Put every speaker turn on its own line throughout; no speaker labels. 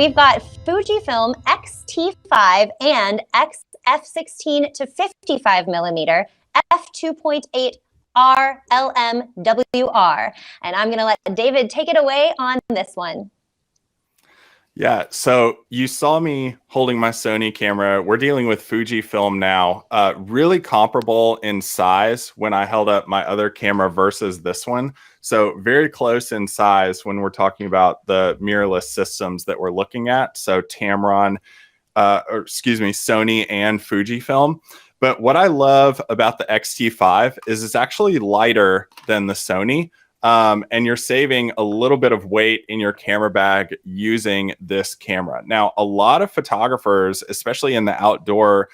we've got Fujifilm XT5 and f16 to 55 millimeter f2.8 RLMWR. And I'm going to let David take it away on this one.
Yeah, so you saw me holding my Sony camera. We're dealing with Fujifilm now. Really comparable in size when I held up my other camera versus this one. So very close in size when we're talking about the mirrorless systems that we're looking at. So Tamron, Sony and Fujifilm. But what I love about the XT5 is it's actually lighter than the Sony. And you're saving a little bit of weight in your camera bag using this camera. Now, a lot of photographers, especially in the outdoor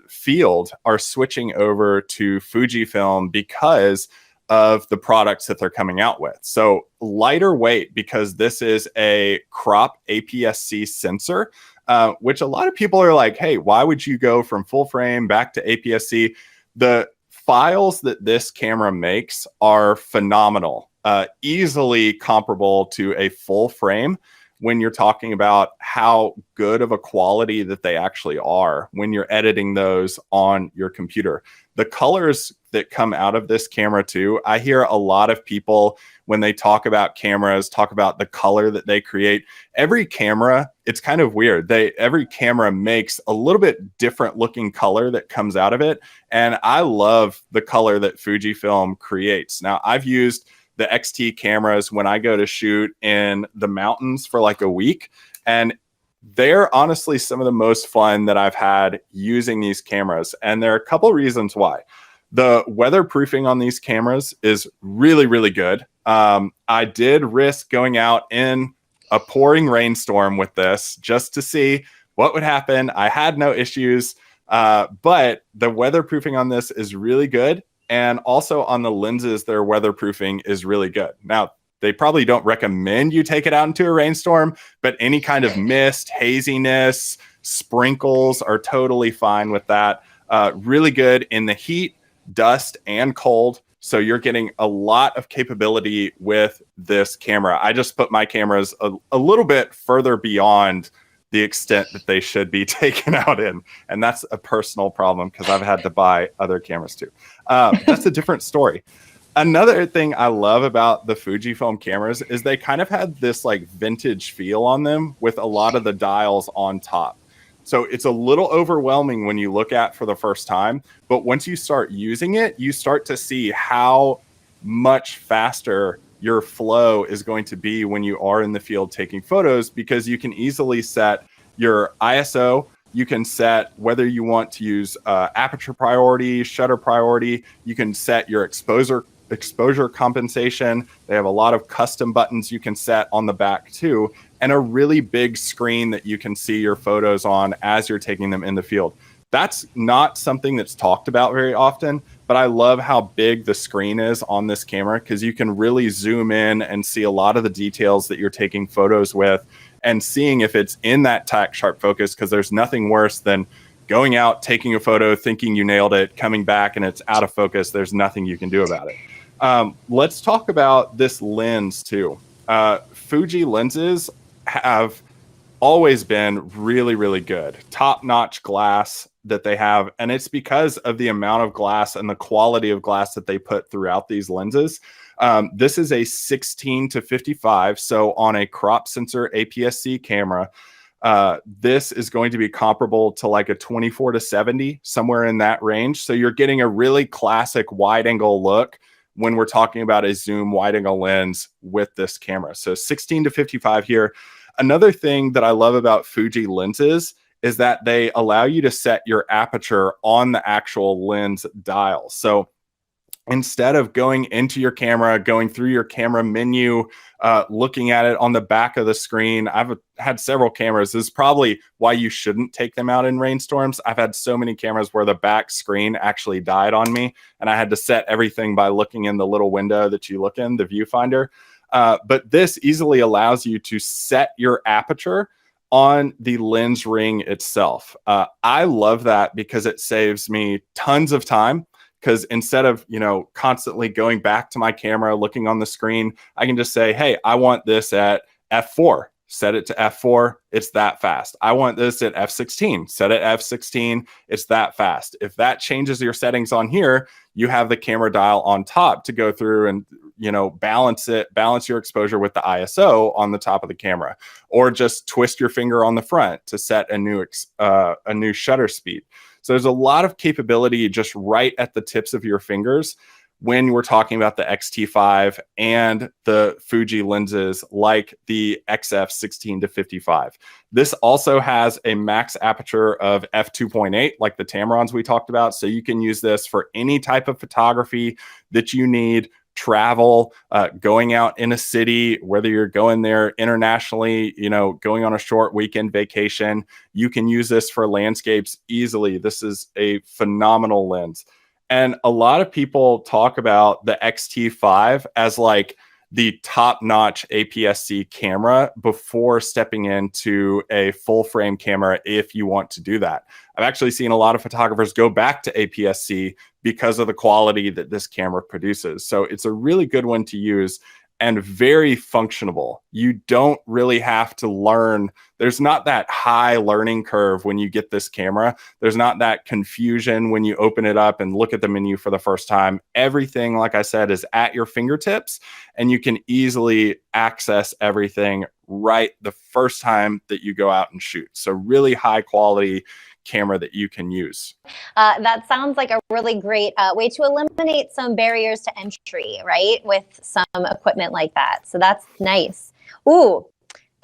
field, are switching over to Fujifilm because of the products that they're coming out with. So lighter weight, because this is a crop APS-C sensor, which a lot of people are like, hey, why would you go from full frame back to APS-C? The files that this camera makes are phenomenal, easily comparable to a full frame when you're talking about how good of a quality that they actually are when you're editing those on your computer. The colors that come out of this camera too, I hear a lot of people when they talk about cameras, talk about the color that they create. Every camera, it's kind of weird. Every camera makes a little bit different looking color that comes out of it. And I love the color that Fujifilm creates. Now, I've used the XT cameras when I go to shoot in the mountains for like a week. And they're honestly some of the most fun that I've had using these cameras. And there are a couple reasons why. The weatherproofing on these cameras is really, really good. I did risk going out in a pouring rainstorm with this just to see what would happen. I had no issues, but the weatherproofing on this is really good. And also on the lenses, their weatherproofing is really good. Now, they probably don't recommend you take it out into a rainstorm, but any kind of mist, haziness, sprinkles are totally fine with that. Really good in the heat, dust, and cold. So you're getting a lot of capability with this camera. I just put my cameras a little bit further beyond the extent that they should be taken out in. And that's a personal problem because I've had to buy other cameras too. That's a different story. Another thing I love about the Fujifilm cameras is they kind of had this like vintage feel on them with a lot of the dials on top. So it's a little overwhelming when you look at for the first time, but once you start using it, you start to see how much faster your flow is going to be when you are in the field taking photos, because you can easily set your ISO. You can set whether you want to use aperture priority, shutter priority. You can set your exposure compensation. They have a lot of custom buttons you can set on the back too, and a really big screen that you can see your photos on as you're taking them in the field. That's not something that's talked about very often, but I love how big the screen is on this camera because you can really zoom in and see a lot of the details that you're taking photos with and seeing if it's in that tack sharp focus, because there's nothing worse than going out, taking a photo, thinking you nailed it, coming back and it's out of focus. There's nothing you can do about it. Let's talk about this lens too. Fuji lenses have always been really, really good. Top-notch glass that they have, and it's because of the amount of glass and the quality of glass that they put throughout these lenses. This is a 16 to 55, so on a crop sensor APS-C camera, this is going to be comparable to like a 24 to 70, somewhere in that range. So you're getting a really classic wide-angle look when we're talking about a zoom wide-angle lens with this camera. So 16 to 55 here. Another thing that I love about Fuji lenses is that they allow you to set your aperture on the actual lens dial. So instead of going into your camera, going through your camera menu, looking at it on the back of the screen, I've had several cameras. This is probably why you shouldn't take them out in rainstorms. I've had so many cameras where the back screen actually died on me, and I had to set everything by looking in the little window that you look in, the viewfinder. But this easily allows you to set your aperture on the lens ring itself. I love that because it saves me tons of time. Because instead of, constantly going back to my camera, looking on the screen, I can just say, hey, I want this at f4. set it to f4, it's that fast. I want this at f16, set it f16, it's that fast. If that changes your settings on here, you have the camera dial on top to go through and balance your exposure with the ISO on the top of the camera, or just twist your finger on the front to set a new shutter speed. So there's a lot of capability just right at the tips of your fingers when we're talking about the X-T5 and the Fuji lenses like the XF16-55. This also has a max aperture of f2.8 like the Tamarons we talked about. So you can use this for any type of photography that you need, travel, going out in a city, whether you're going there internationally, going on a short weekend vacation, you can use this for landscapes easily. This is a phenomenal lens. And a lot of people talk about the X-T5 as like the top-notch APS-C camera before stepping into a full-frame camera if you want to do that. I've actually seen a lot of photographers go back to APS-C because of the quality that this camera produces. So it's a really good one to use and very functional. You don't really have to learn. There's not that high learning curve when you get this camera. There's not that confusion when you open it up and look at the menu for the first time. Everything, like I said, is at your fingertips, and you can easily access everything right the first time that you go out and shoot. So really high quality camera that you can use.
That sounds like a really great way to eliminate some barriers to entry, right? With some equipment like that. So that's nice. Ooh,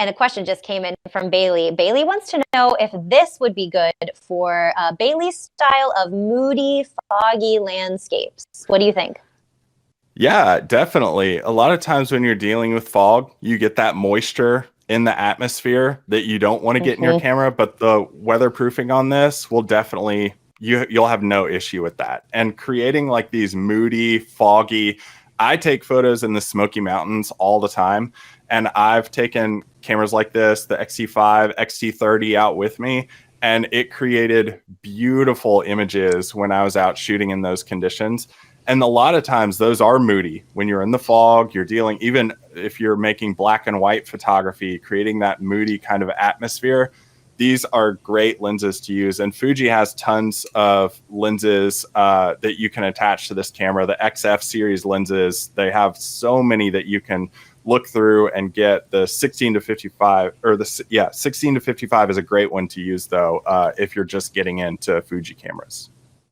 and a question just came in from Bailey. Bailey wants to know if this would be good for Bailey's style of moody, foggy landscapes. What do you think?
Yeah, definitely. A lot of times when you're dealing with fog, you get that moisture in the atmosphere that you don't want to get in your camera, but the weatherproofing on this will definitely, you'll have no issue with that. And creating like these moody, foggy, I take photos in the Smoky Mountains all the time, and I've taken cameras like this, the XT5, XT30 out with me, and it created beautiful images when I was out shooting in those conditions. And a lot of times those are moody. When you're in the fog, you're dealing, even if you're making black and white photography, creating that moody kind of atmosphere, these are great lenses to use. And Fuji has tons of lenses that you can attach to this camera. The XF series lenses, they have so many that you can look through and get. The 16-55, or the 16-55 is a great one to use though, if you're just getting into Fuji cameras.